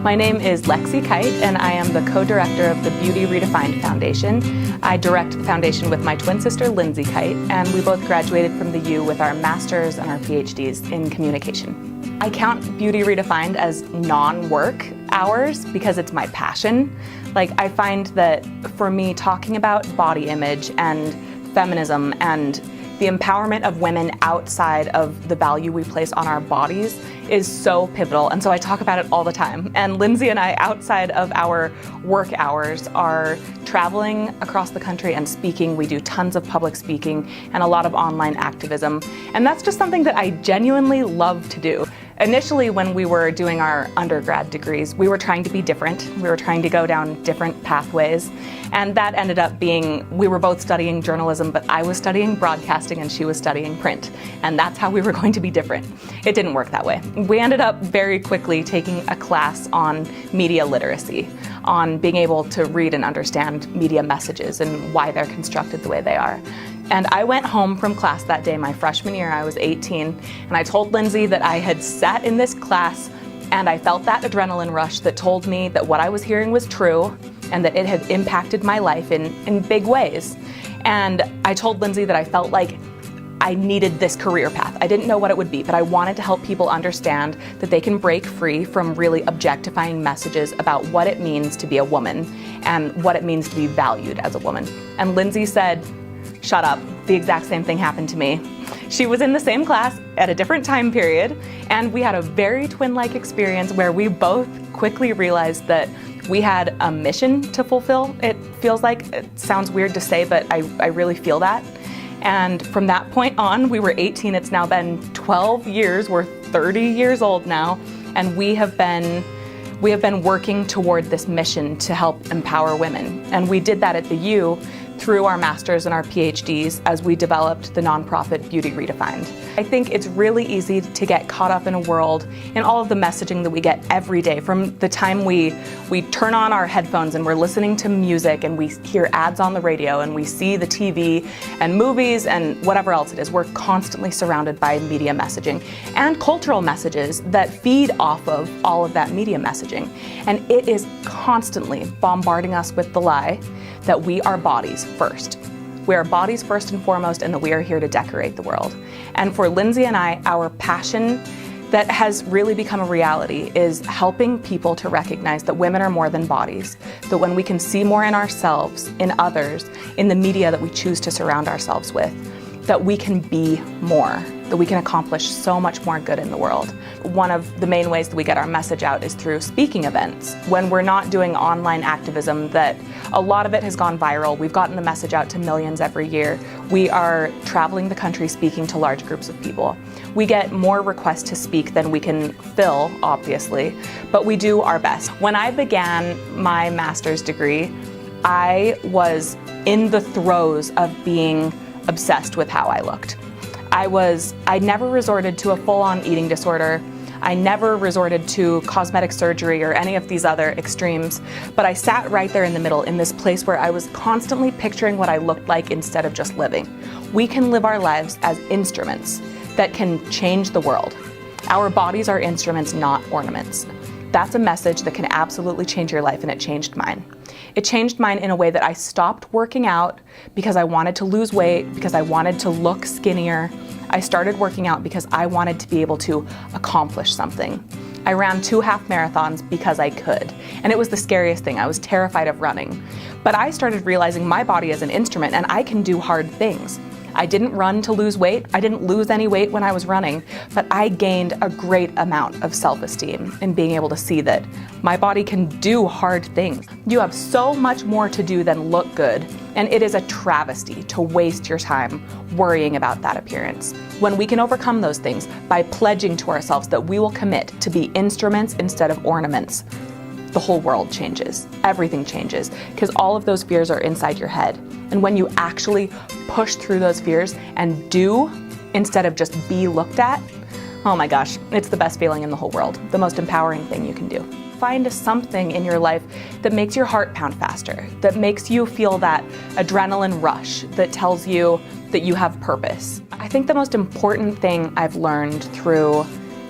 My name is Lexie Kite, and I am the co-director of the Beauty Redefined Foundation. I direct the foundation with my twin sister, Lindsay Kite, and we both graduated from the U with our masters and our PhDs in communication. I count Beauty Redefined as non-work hours because it's my passion. I find that for me, talking about body image and feminism and the empowerment of women outside of the value we place on our bodies is so pivotal, and so I talk about it all the time. And Lindsay and I, outside of our work hours, are traveling across the country and speaking. We do tons of public speaking and a lot of online activism, and that's just something that I genuinely love to do. Initially, when we were doing our undergrad degrees, we were trying to be different. We were trying to go down different pathways, and that ended up being, we were both studying journalism, but I was studying broadcasting and she was studying print, and that's how we were going to be different. It didn't work that way. We ended up very quickly taking a class on media literacy, on being able to read and understand media messages and why they're constructed the way they are. And I went home from class that day, my freshman year. I was 18, and I told Lindsay that I had sat in this class and I felt that adrenaline rush that told me that what I was hearing was true and that it had impacted my life in big ways. And I told Lindsay that I felt like I needed this career path. I didn't know what it would be, but I wanted to help people understand that they can break free from really objectifying messages about what it means to be a woman and what it means to be valued as a woman. And Lindsay said, "Shut up." The exact same thing happened to me. She was in the same class at a different time period, and we had a very twin-like experience where we both quickly realized that we had a mission to fulfill. It feels like, it sounds weird to say, but I really feel that. And from that point on, we were 18, it's now been 12 years, we're 30 years old now, and we have been working toward this mission to help empower women. And we did that at the U through our masters and our PhDs as we developed the nonprofit Beauty Redefined. I think it's really easy to get caught up in a world in all of the messaging that we get every day, from the time we turn on our headphones and we're listening to music and we hear ads on the radio and we see the TV and movies and whatever else it is. We're constantly surrounded by media messaging and cultural messages that feed off of all of that media messaging. And it is constantly bombarding us with the lie that we are bodies first. We are bodies first and foremost, and that we are here to decorate the world. And for Lindsay and I, our passion that has really become a reality is helping people to recognize that women are more than bodies, that when we can see more in ourselves, in others, in the media that we choose to surround ourselves with, that we can be more, that we can accomplish so much more good in the world. One of the main ways that we get our message out is through speaking events. When we're not doing online activism, that a lot of it has gone viral. We've gotten the message out to millions every year. We are traveling the country speaking to large groups of people. We get more requests to speak than we can fill, obviously, but we do our best. When I began my master's degree, I was in the throes of being obsessed with how I looked. I never resorted to a full-on eating disorder. I never resorted to cosmetic surgery or any of these other extremes, but I sat right there in the middle in this place where I was constantly picturing what I looked like instead of just living. We can live our lives as instruments that can change the world. Our bodies are instruments, not ornaments. That's a message that can absolutely change your life, and it changed mine. It changed mine in a way that I stopped working out because I wanted to lose weight, because I wanted to look skinnier. I started working out because I wanted to be able to accomplish something. I ran 2 half marathons because I could, and it was the scariest thing. I was terrified of running. But I started realizing my body is an instrument and I can do hard things. I didn't run to lose weight. I didn't lose any weight when I was running, but I gained a great amount of self-esteem in being able to see that my body can do hard things. You have so much more to do than look good, and it is a travesty to waste your time worrying about that appearance. When we can overcome those things by pledging to ourselves that we will commit to be instruments instead of ornaments, the whole world changes. Everything changes, because all of those fears are inside your head. And when you actually push through those fears and do instead of just be looked at, oh my gosh, it's the best feeling in the whole world, the most empowering thing you can do. Find something in your life that makes your heart pound faster, that makes you feel that adrenaline rush, that tells you that you have purpose. I think the most important thing I've learned through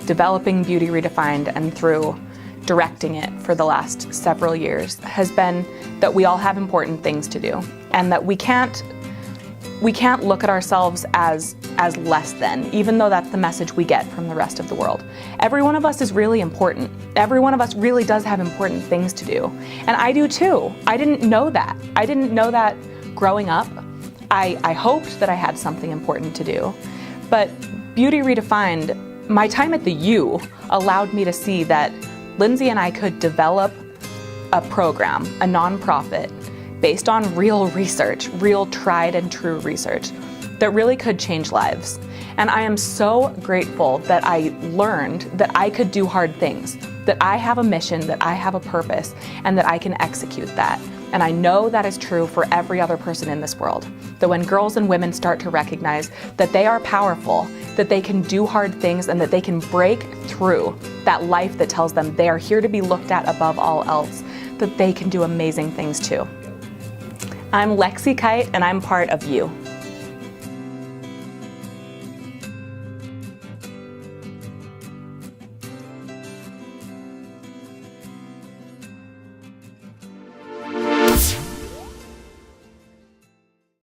developing Beauty Redefined and through directing it for the last several years has been that we all have important things to do, and that we can't look at ourselves as less than, even though that's the message we get from the rest of the world. Every one of us is really important. Every one of us really does have important things to do. And I do too. I didn't know that. I didn't know that growing up. I hoped that I had something important to do. But Beauty Redefined, my time at the U allowed me to see that Lindsay and I could develop a program, a nonprofit, based on real research, real tried and true research that really could change lives. And I am so grateful that I learned that I could do hard things, that I have a mission, that I have a purpose, and that I can execute that. And I know that is true for every other person in this world. That when girls and women start to recognize that they are powerful, that they can do hard things, and that they can break through that life that tells them they are here to be looked at above all else, that they can do amazing things too. I'm Lexie Kite, and I'm part of you.